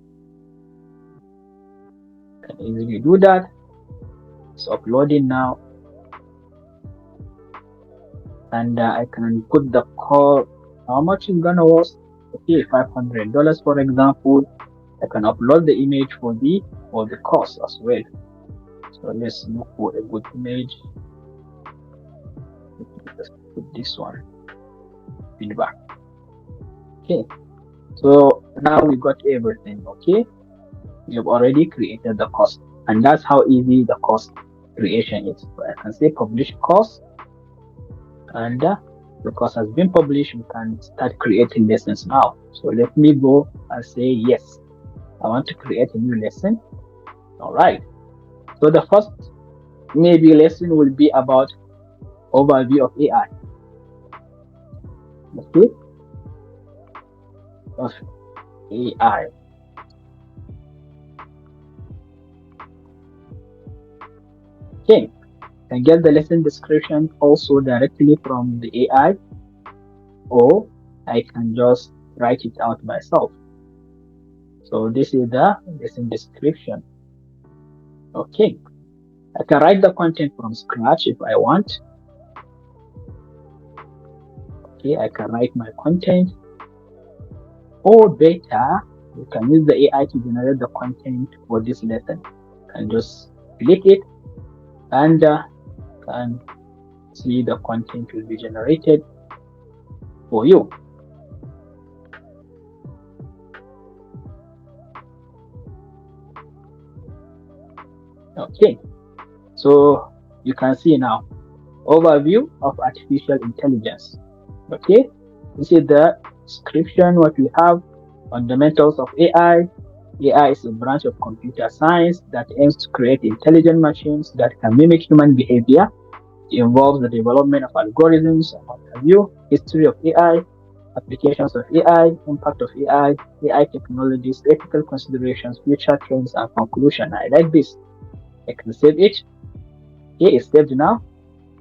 Can easily do that. It's uploading now. And I can put the call, how much is gonna cost? Okay, $500 for example. I can upload the image for the course as well. So let's look for a good image. Let's put this one, feedback. Okay, so now we got everything. Okay, we have already created the course, and that's how easy the course creation is. So I can say publish course, and the course has been published. We can start creating lessons now. So let me go and say yes, I want to create a new lesson. All right, so the first maybe lesson will be about overview of AI. Okay, of AI. Okay, can get the lesson description also directly from the AI, or I can just write it out myself. So this is the lesson description. Okay, I can write the content from scratch if I want. Okay, I can write my content, or better, you can use the AI to generate the content for this lesson. You can just click it and can see the content will be generated for you. Okay, so you can see now overview of artificial intelligence. Okay, this is the description what we have. Fundamentals of AI. AI is a branch of computer science that aims to create intelligent machines that can mimic human behavior. It involves the development of algorithms and what have you, history of AI, applications of AI, impact of AI technologies, ethical considerations, future trends, and conclusion. I like this. I can save it. Okay, it's saved now.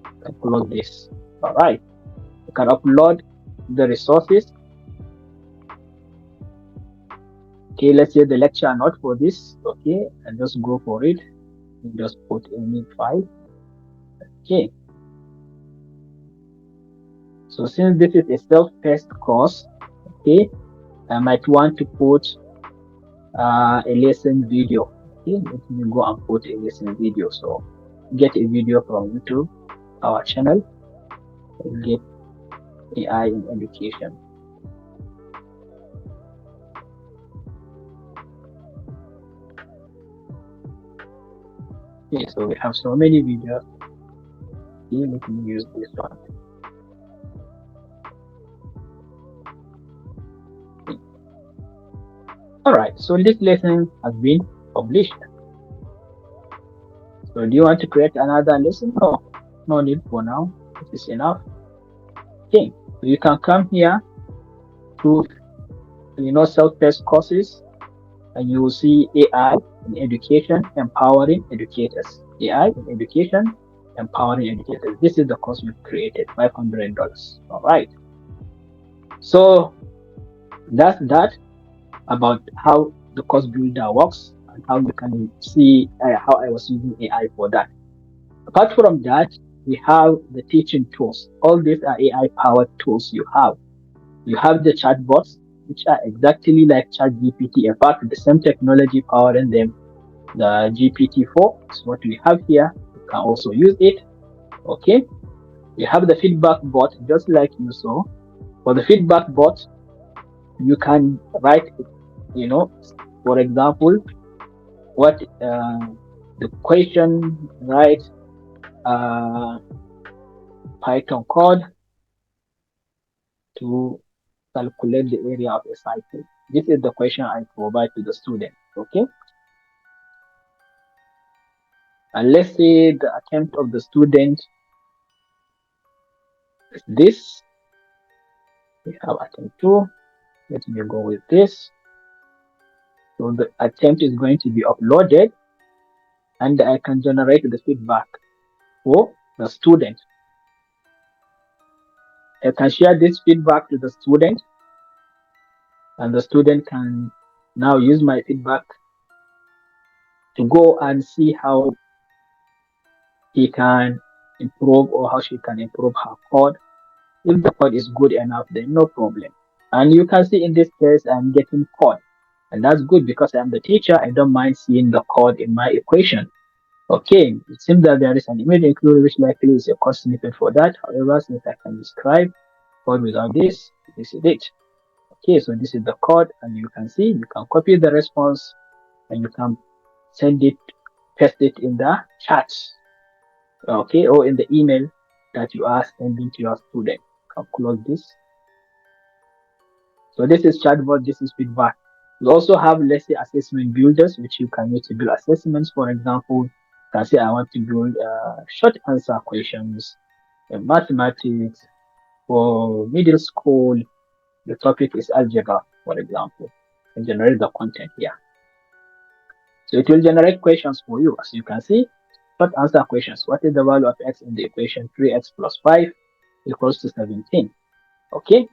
I can upload this. All right. You can upload the resources. Okay, let's say the lecture note for this. Okay, and just go for it. You just put any file. Okay. So since this is a self-paced course, okay, I might want to put a lesson video. Okay, let me go and put a lesson video. So get a video from YouTube, our channel, get AI in education. Okay, so we have so many videos. Okay, let me use this one. Okay. All right, so this lesson has been published. So do you want to create another lesson? No, no need for now. This is enough. Okay, so you can come here to self-paced courses, and you will see AI in education, empowering educators. AI in education, empowering educators. This is the course we've created, $500. All right. So that's that about how the course builder works and how you can see how I was using AI for that. Apart from that, we have the teaching tools. All these are AI powered tools you have. You have the chatbots, which are exactly like ChatGPT. In fact, the same technology powering them. The GPT-4 is what we have here. You can also use it. Okay. You have the feedback bot, just like you saw. For the feedback bot, you can write, for example, what the question, write Python code to calculate the area of a cycle. This is the question I provide to the student. Okay. And let's say the attempt of the student is this. We have attempt 2. Let me go with this. So the attempt is going to be uploaded, and I can generate the feedback for the student. I can share this feedback to the student, and the student can now use my feedback to go and see how he can improve or how she can improve her code. If the code is good enough, then no problem. And you can see in this case, I'm getting code. And that's good because I'm the teacher. I don't mind seeing the code in my equation. Okay, it seems that there is an image included, which likely is a code snippet for that. However, since I can describe code without this is it. Okay, so this is the code, and you can see you can copy the response and you can send it, paste it in the chat, okay, or in the email that you are sending to your student. You can close this. So this is chatbot, this is feedback. We also have, let's say, assessment builders, which you can use to build assessments. For example, you can say I want to build short answer questions in mathematics for middle school. The topic is algebra, for example, and generate the content here. So it will generate questions for you. As you can see, short answer questions. What is the value of x in the equation 3x plus 5 equals to 17? Okay,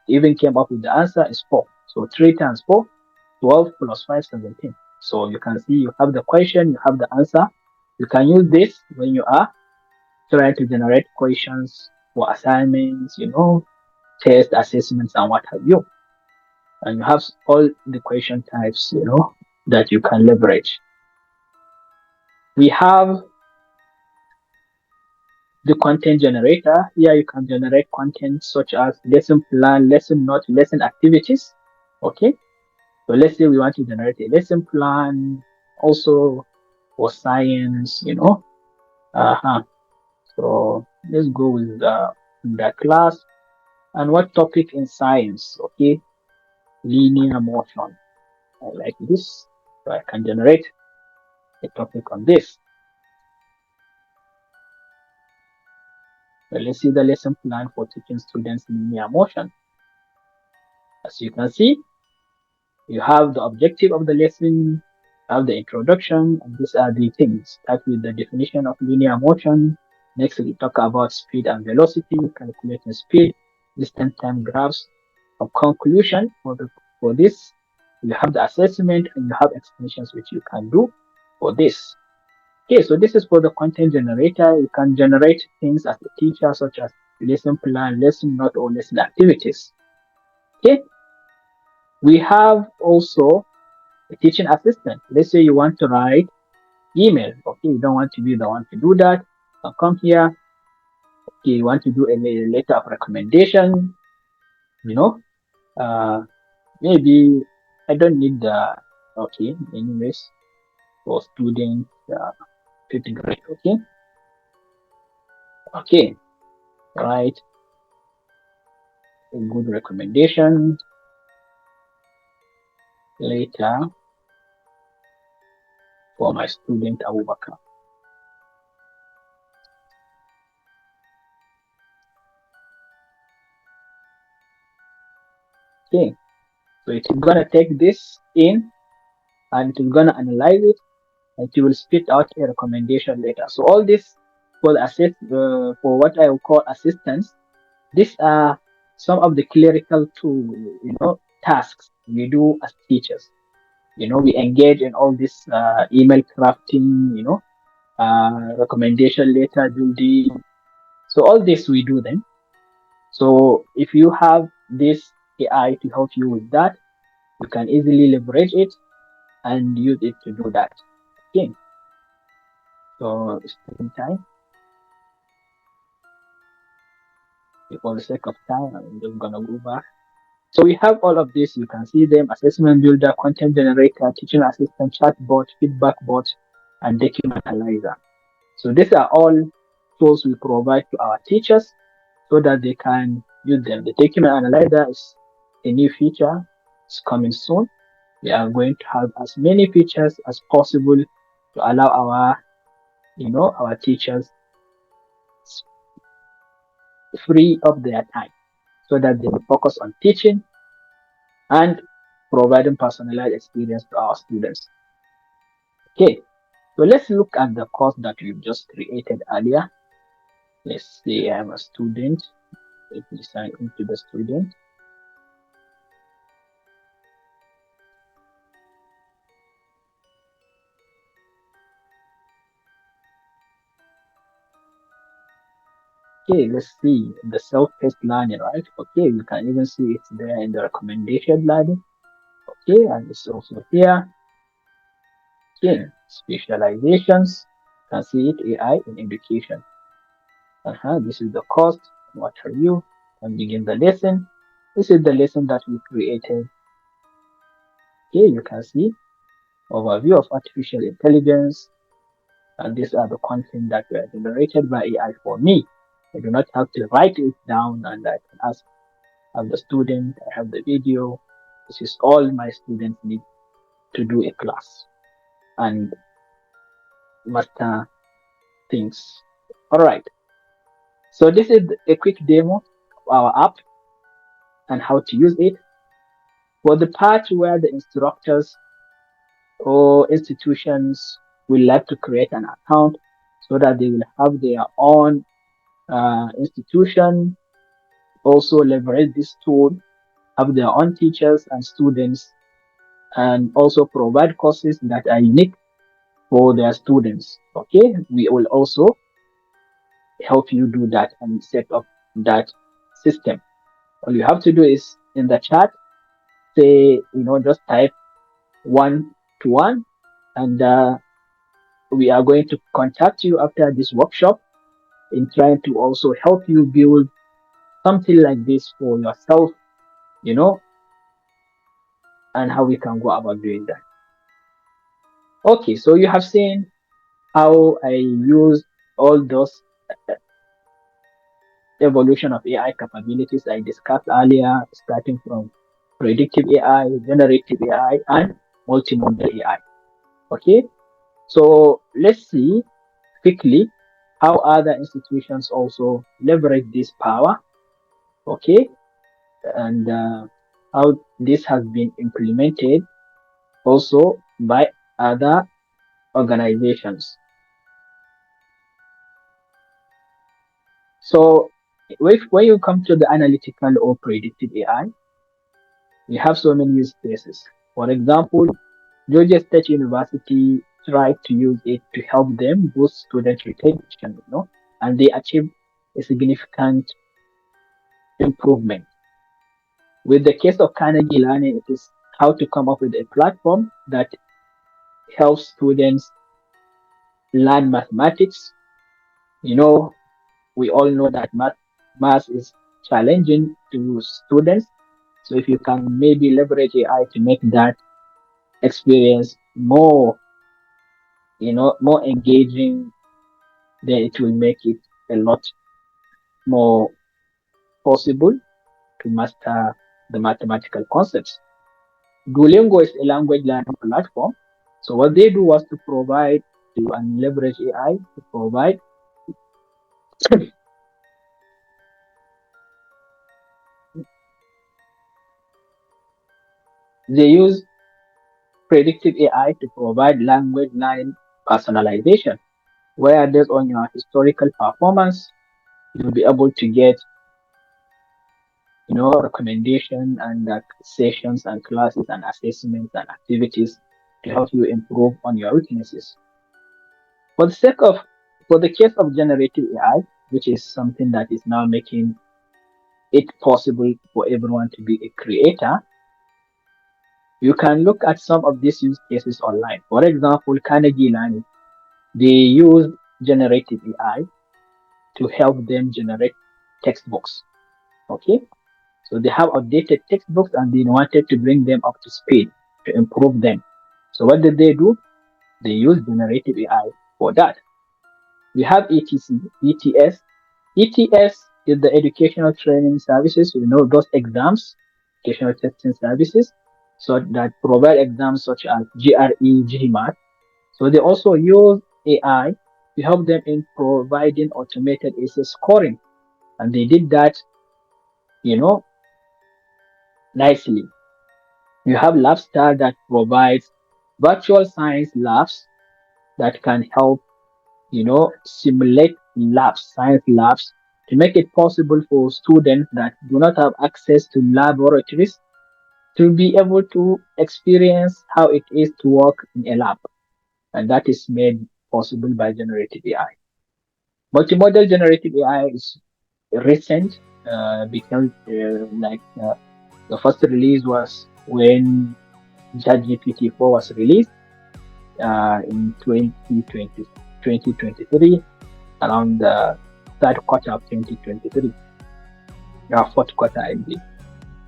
even came up with the answer is 4. So 3 times 4, 12 plus 5, 17. So you can see you have the question, you have the answer. You can use this when you are trying to generate questions for assignments, test assessments and what have you. And you have all the question types, that you can leverage. We have the content generator. Here you can generate content such as lesson plan, lesson note, lesson activities. Okay. So let's say we want to generate a lesson plan also for science, Uh-huh. So let's go with the class. And what topic in science? Okay. Linear motion. I like this. So I can generate a topic on this. So let's see the lesson plan for teaching students linear motion. As you can see, you have the objective of the lesson, you have the introduction, and these are the things. Start with the definition of linear motion. Next, we talk about speed and velocity, calculating speed, distance time graphs. A conclusion for this, you have the assessment and you have extensions which you can do for this. Okay, so this is for the content generator. You can generate things as a teacher, such as lesson plan, lesson note, or lesson activities. Okay, we have also a teaching assistant. Let's say you want to write email. Okay, you don't want to be the one to do that. You come here. Okay, you want to do a letter of recommendation. You know, uh, maybe I don't need the. Okay, anyways, for student fifth grade. Okay, okay, write a good recommendation later for my student Abubakar. Okay, so it's gonna take this in and it's gonna analyze it and it will spit out a recommendation later. So all this will assist for what I will call assistance. These are some of the clerical tasks we do as teachers. We engage in all this email crafting, recommendation letter building. So all this we do then. So if you have this AI to help you with that, you can easily leverage it and use it to do that. Okay. So spending time. For the sake of time, I'm just gonna go back. So we have all of this. You can see them: assessment builder, content generator, teaching assistant, chatbot, feedback bot, and document analyzer. So these are all tools we provide to our teachers so that they can use them. The document analyzer is a new feature. It's coming soon. We are going to have as many features as possible to allow our teachers free up their time so that they will focus on teaching and providing personalized experience to our students. Okay, so let's look at the course that we've just created earlier. Let's say I'm a student. Let me sign into the student. Okay, let's see the self-paced learning, right? Okay, you can even see it's there in the recommendation learning. Okay, and it's also here. Okay, specializations. can see it, AI in education. This is the cost. What are you? And begin the lesson. This is the lesson that we created. Here you can see overview of artificial intelligence, and these are the content that were generated by AI for me. I do not have to write it down, and I can ask of the student. I have the video. This is all my students need to do a class and master things. All right. So this is a quick demo of our app and how to use it. For the part where the instructors or institutions will like to create an account so that they will have their own institution, also leverage this tool, have their own teachers and students, and also provide courses that are unique for their students. Okay, we will also help you do that and set up that system. All you have to do is in the chat, say, just type 1 to 1, and we are going to contact you after this workshop in trying to also help you build something like this for yourself, you know, and how we can go about doing that. Okay, so you have seen how I use all those evolution of AI capabilities I discussed earlier, starting from predictive AI, generative AI, and multimodal AI. Okay, so let's see quickly how other institutions also leverage this power. Okay, and how this has been implemented also by other organizations. So when you come to the analytical or predictive AI, we have so many use cases. For example, Georgia State University tried to use it to help them boost student retention, and they achieved a significant improvement. With the case of Carnegie Learning, it is how to come up with a platform that helps students learn mathematics. You know, we all know that math is challenging to students. So if you can maybe leverage AI to make that experience more, more engaging, then it will make it a lot more possible to master the mathematical concepts. Duolingo is a language learning platform. So what they do was to provide to and leverage AI to provide they use predictive AI to provide language learning personalization, where based on your historical performance, you'll be able to get, recommendation and sessions and classes and assessments and activities to help you improve on your weaknesses. For the sake of, for the case of generative AI, which is something that is now making it possible for everyone to be a creator, you can look at some of these use cases online. For example, Carnegie Learning, they use generative AI to help them generate textbooks. Okay, so they have outdated textbooks and they wanted to bring them up to speed to improve them. So what did they do? They use generative AI for that. We have ETS. ETS is the educational training services, those exams, educational testing services, so that provide exams such as GRE, GMAT. So they also use AI to help them in providing automated essay scoring. And they did that, you know, nicely. You have LabStar that provides virtual science labs that can help, simulate labs, science labs, to make it possible for students that do not have access to laboratories to be able to experience how it is to work in a lab. And that is made possible by generative AI. Multimodal generative AI is recent because the first release was when ChatGPT 4 was released in 2020. 2023, around the third quarter of 2023, or fourth quarter, I believe.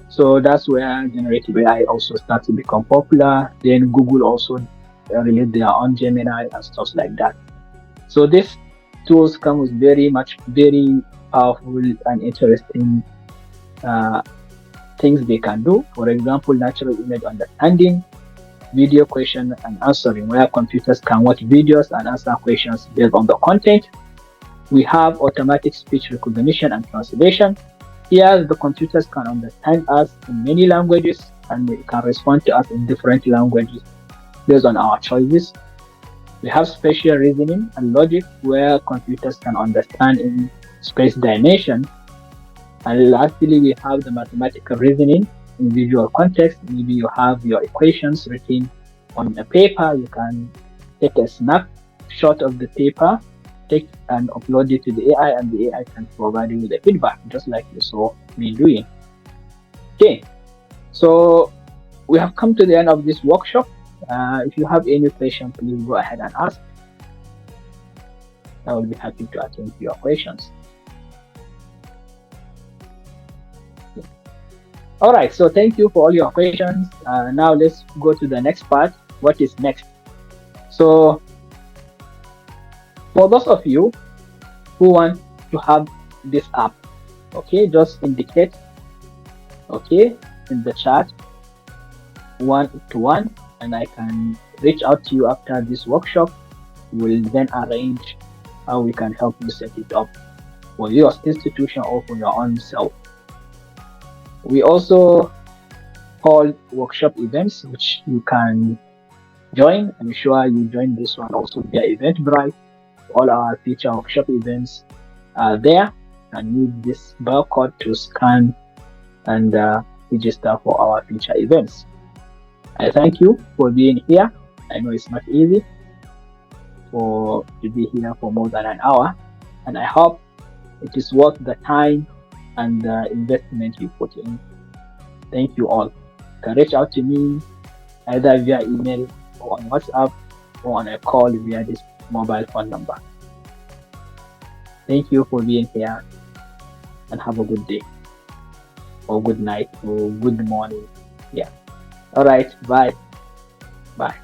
So that's where generative AI also starts to become popular. Then Google also released their own Gemini and stuff like that. So these tools come with very powerful and interesting uh, things they can do. For example, natural image understanding, video question and answering, where computers can watch videos and answer questions based on the content. We have automatic speech recognition and translation. Here, the computers can understand us in many languages and they can respond to us in different languages based on our choices. We have spatial reasoning and logic, where computers can understand in space dimension. And lastly, we have the mathematical reasoning in visual context. Maybe you have your equations written on a paper. You can take a snapshot of the paper, take and upload it to the AI, and the AI can provide you with the feedback, just like you saw me doing. Okay, so we have come to the end of this workshop. If you have any question, please go ahead and ask. I will be happy to attend to your questions. All right, so thank you for all your questions. Now let's go to the next part. What is next? So for those of you who want to have this app, okay, just indicate, okay, in the chat 1-to-1, and I can reach out to you after this workshop. We'll then arrange how we can help you set it up for your institution or for your own self. We also hold workshop events, which you can join. I'm sure you join this one also via Eventbrite. All our future workshop events are there, and use this barcode to scan and register for our future events. I thank you for being here. I know it's not easy to be here for more than an hour, and I hope it is worth the time and the investment you put in. Thank you all. You can reach out to me either via email or on WhatsApp or on a call via this mobile phone number. Thank you for being here, and have a good day or good night or good morning. Yeah. All right. Bye. Bye.